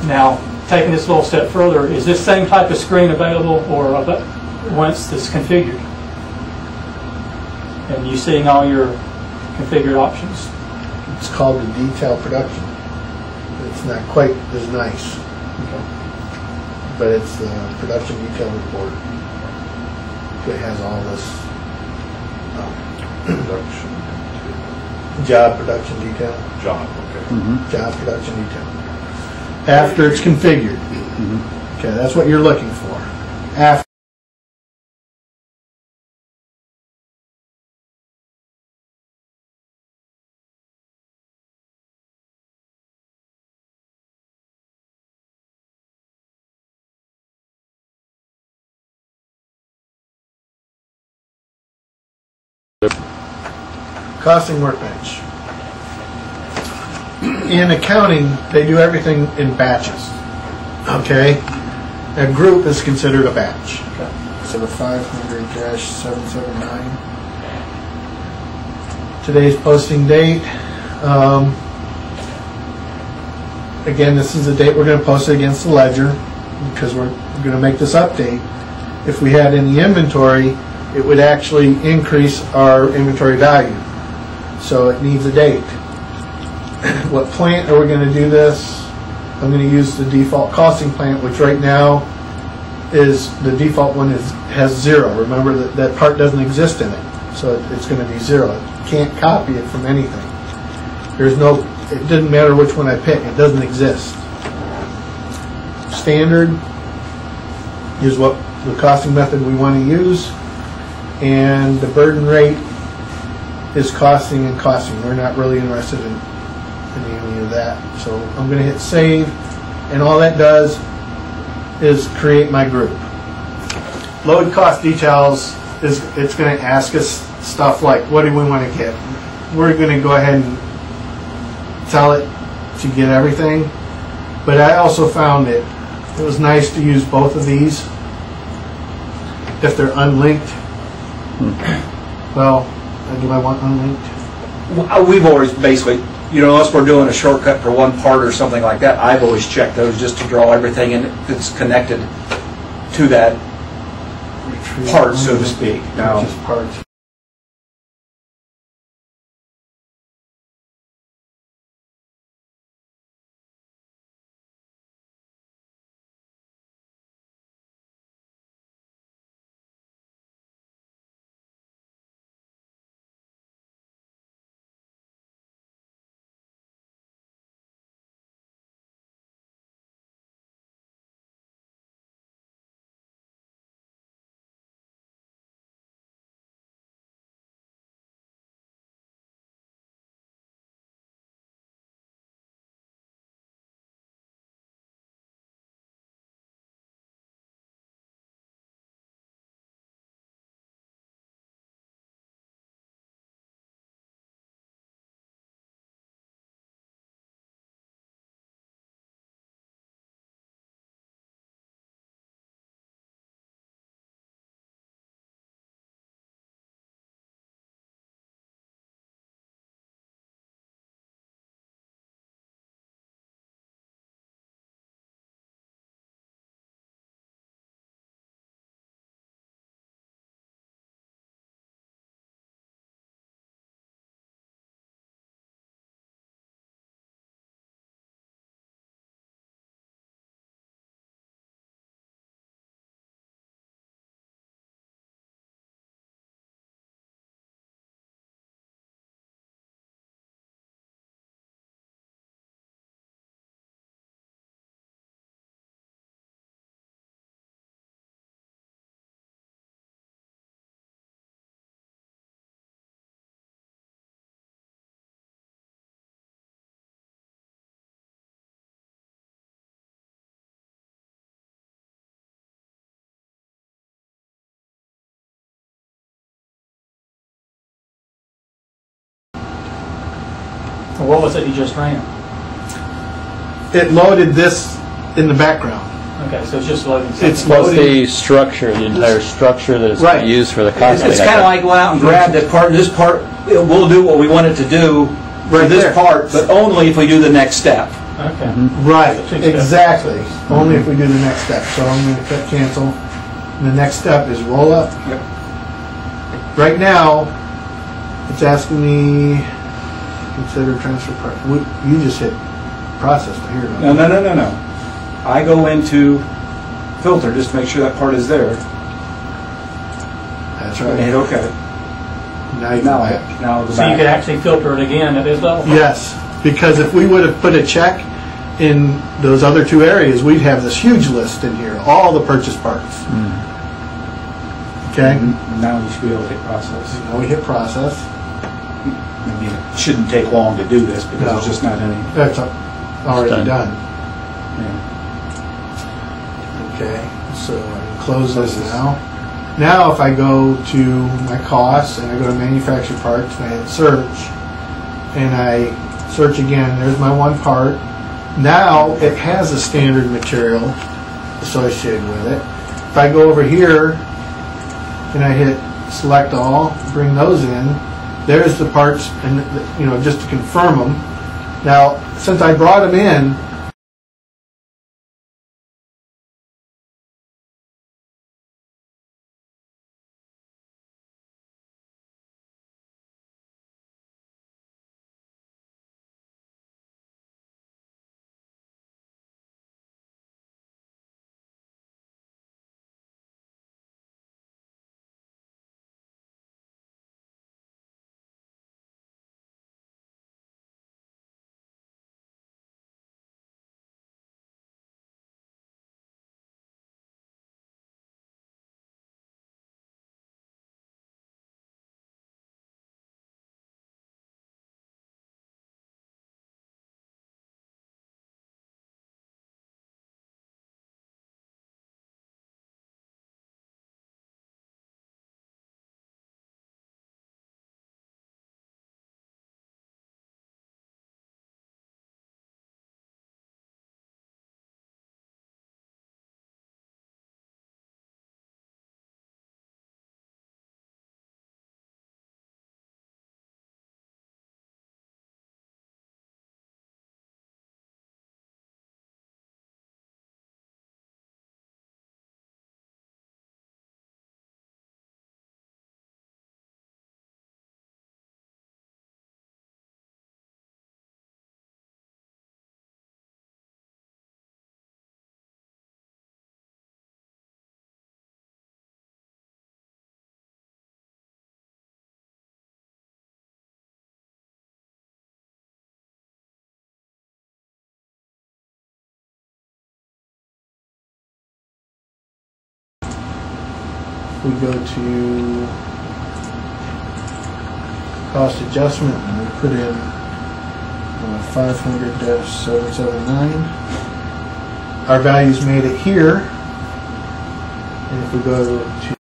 Now, taking this a little step further, is this same type of screen available or once it's configured? And you seeing all your configured options? It's called the detail production. It's not quite as nice, but it's the production detail report. It has all this job production detail. Job, okay. Job production detail. After it's configured. Okay, that's what you're looking for. After. Costing workbench. In accounting, they do everything in batches. Okay? A group is considered a batch. Okay. So the 500-779. Today's posting date. Again, this is the date we're going to post it against the ledger because we're going to make this update. If we had any inventory, it would actually increase our inventory value. So it needs a date. What plant are we going to do this? I'm going to use the default costing plant, which right now is the default one has 0. Remember that part doesn't exist in it, so it's going to be 0. You can't copy it from anything. It doesn't matter which one I pick. It doesn't exist. Standard is what the costing method we want to use, and the burden rate is costing and costing. We're not really interested in any of that. So I'm going to hit save, and all that does is create my group. Load cost details it's going to ask us stuff like, what do we want to get? We're going to go ahead and tell it to get everything, but I also found it was nice to use both of these if they're unlinked. Well, do I want unlinked? We've always basically, unless we're doing a shortcut for one part or something like that, I've always checked those just to draw everything in that's connected to that part, so to speak. Now, just parts. What was it you just ran? It loaded this in the background. Okay, so it's just loading. It's What's loading. the structure, the entire structure that is Right. used for the costing? it's kind of like go out and grab that part, this part, we'll do what we want it to do for Right this there. part, but only if we do the next step. Okay. Right, Two steps. exactly. Only if we do the next step. So I'm gonna click cancel. And the next step is roll up. Yep. Right now, it's asking me, consider transfer part. You just hit process here. don't you? No. I go into filter just to make sure that part is there. That's And hit right. OK. Now you Now go I back. now I'll go So you could back. actually filter it again at this level? Yes, because if we would have put a check in those other two areas, we'd have this huge list in here, all the purchase parts. Okay? Now you should be able to hit process. Now we hit process. I mean, it shouldn't take long to do this because No. there's just not any. That's already done. done. Yeah. Okay, so I can close this now. Now if I go to my costs and I go to manufactured parts and I hit search and I search again, there's my one part. Now it has a standard material associated with it. If I go over here and I hit select all, bring those in, there's the parts, and just to confirm them. Now, since I brought them in, we go to cost adjustment and we put in 500-779. Our values made it here. And if we go to